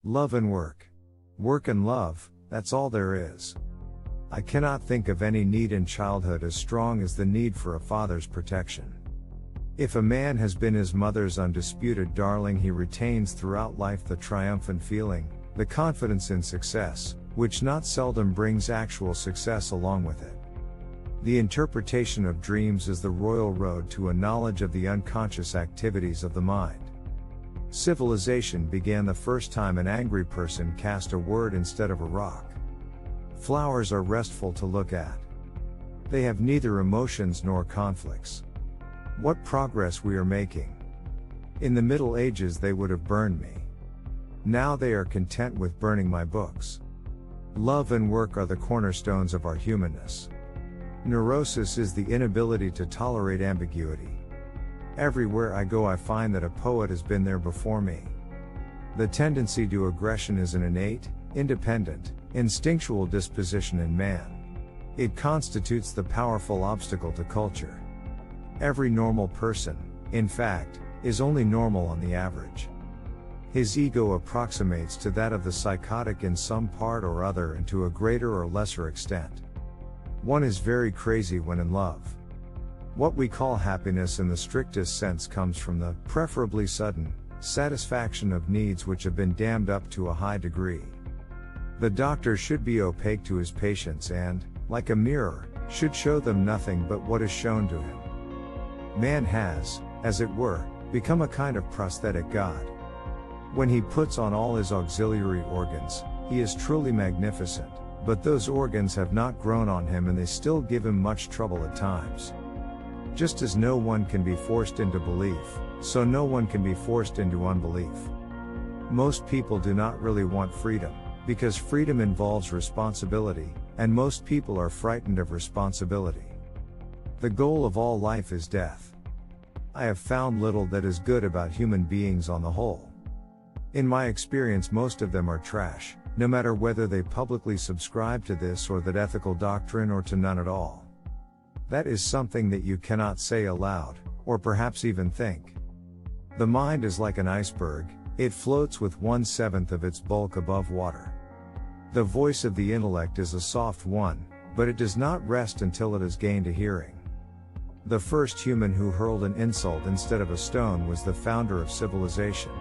Love and work. Work and love, that's all there is. I cannot think of any need in childhood as strong as the need for a father's protection. If a man has been his mother's undisputed darling, he retains throughout life the triumphant feeling, the confidence in success, which not seldom brings actual success along with it. The interpretation of dreams is the royal road to a knowledge of the unconscious activities of the mind. Civilization began the first time an angry person cast a word instead of a rock. Flowers are restful to look at. They have neither emotions nor conflicts. What progress we are making. In the Middle Ages they would have burned me. Now they are content with burning my books. Love and work are the cornerstones of our humanness. Neurosis is the inability to tolerate ambiguity. Everywhere I go I find that a poet has been there before me. The tendency to aggression is an innate, independent, instinctual disposition in man. It constitutes the powerful obstacle to culture. Every normal person, in fact, is only normal on the average. His ego approximates to that of the psychotic in some part or other and to a greater or lesser extent. One is very crazy when in love. What we call happiness in the strictest sense comes from the, preferably sudden, satisfaction of needs which have been dammed up to a high degree. The doctor should be opaque to his patients and, like a mirror, should show them nothing but what is shown to him. Man has, as it were, become a kind of prosthetic god. When he puts on all his auxiliary organs, he is truly magnificent, but those organs have not grown on him and they still give him much trouble at times. Just as no one can be forced into belief, so no one can be forced into unbelief. Most people do not really want freedom, because freedom involves responsibility, and most people are frightened of responsibility. The goal of all life is death. I have found little that is good about human beings on the whole. In my experience, most of them are trash, no matter whether they publicly subscribe to this or that ethical doctrine or to none at all. That is something that you cannot say aloud, or perhaps even think. The mind is like an iceberg, it floats with 1/7 of its bulk above water. The voice of the intellect is a soft one, but it does not rest until it has gained a hearing. The first human who hurled an insult instead of a stone was the founder of civilization.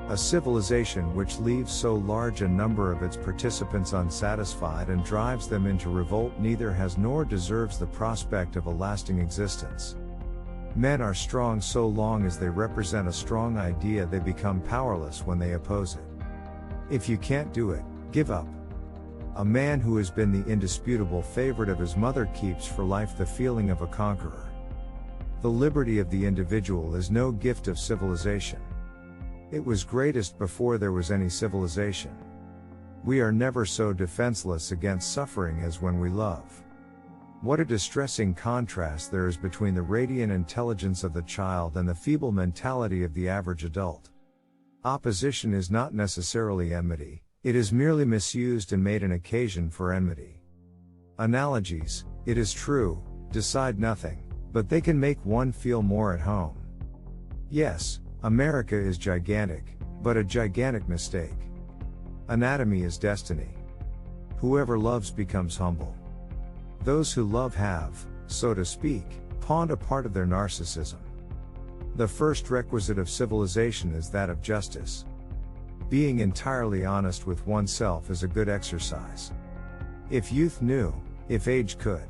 A civilization which leaves so large a number of its participants unsatisfied and drives them into revolt neither has nor deserves the prospect of a lasting existence. Men are strong so long as they represent a strong idea, they become powerless when they oppose it. If you can't do it, give up. A man who has been the indisputable favorite of his mother keeps for life the feeling of a conqueror. The liberty of the individual is no gift of civilization. It was greatest before there was any civilization. We are never so defenseless against suffering as when we love. What a distressing contrast there is between the radiant intelligence of the child and the feeble mentality of the average adult. Opposition is not necessarily enmity, it is merely misused and made an occasion for enmity. Analogies, it is true, decide nothing, but they can make one feel more at home. Yes, America is gigantic, but a gigantic mistake. Anatomy is destiny. Whoever loves becomes humble. Those who love have, so to speak, pawned a part of their narcissism. The first requisite of civilization is that of justice. Being entirely honest with oneself is a good exercise. If youth knew, if age could.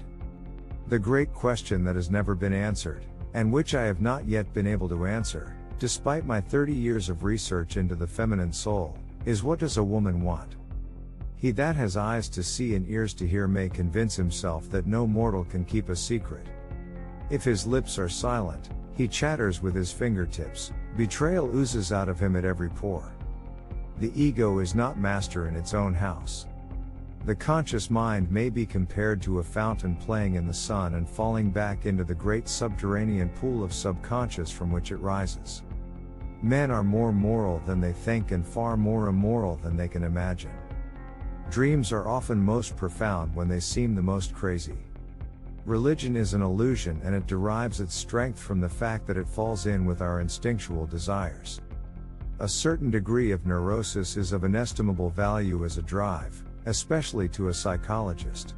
The great question that has never been answered, and which I have not yet been able to answer, despite my 30 years of research into the feminine soul, is what does a woman want? He that has eyes to see and ears to hear may convince himself that no mortal can keep a secret. If his lips are silent, he chatters with his fingertips, betrayal oozes out of him at every pore. The ego is not master in its own house. The conscious mind may be compared to a fountain playing in the sun and falling back into the great subterranean pool of subconscious from which it rises. Men are more moral than they think and far more immoral than they can imagine. Dreams are often most profound when they seem the most crazy. Religion is an illusion and it derives its strength from the fact that it falls in with our instinctual desires. A certain degree of neurosis is of inestimable value as a drive, especially to a psychologist.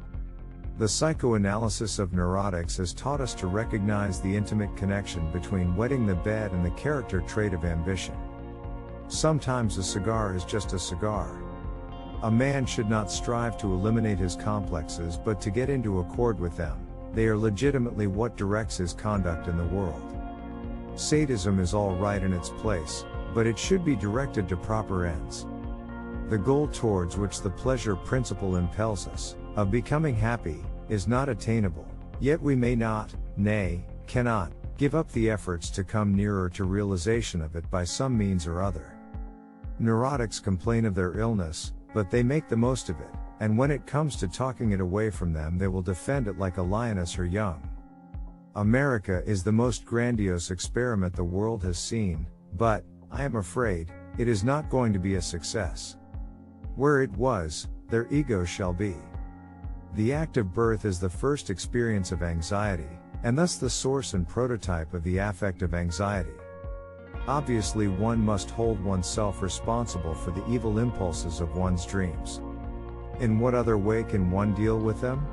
The psychoanalysis of neurotics has taught us to recognize the intimate connection between wetting the bed and the character trait of ambition. Sometimes a cigar is just a cigar. A man should not strive to eliminate his complexes but to get into accord with them. They are legitimately what directs his conduct in the world. Sadism is all right in its place, but it should be directed to proper ends. The goal towards which the pleasure principle impels us, of becoming happy, is not attainable, yet we may not, nay, cannot, give up the efforts to come nearer to realization of it by some means or other. Neurotics complain of their illness, but they make the most of it, and when it comes to talking it away from them they will defend it like a lioness her young. America is the most grandiose experiment the world has seen, but, I am afraid, it is not going to be a success. Where it was, their ego shall be. The act of birth is the first experience of anxiety, and thus the source and prototype of the affect of anxiety. Obviously one must hold oneself responsible for the evil impulses of one's dreams. In what other way can one deal with them?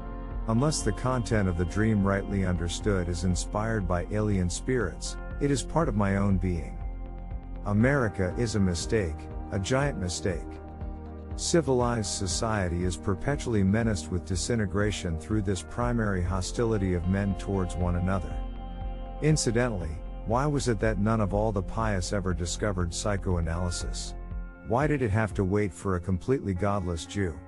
Unless the content of the dream rightly understood is inspired by alien spirits, it is part of my own being. America is a mistake, a giant mistake. Civilized society is perpetually menaced with disintegration through this primary hostility of men towards one another. Incidentally, why was it that none of all the pious ever discovered psychoanalysis? Why did it have to wait for a completely godless Jew?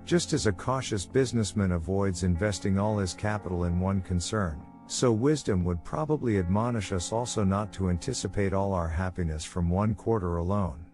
Just as a cautious businessman avoids investing all his capital in one concern, so wisdom would probably admonish us also not to anticipate all our happiness from one quarter alone.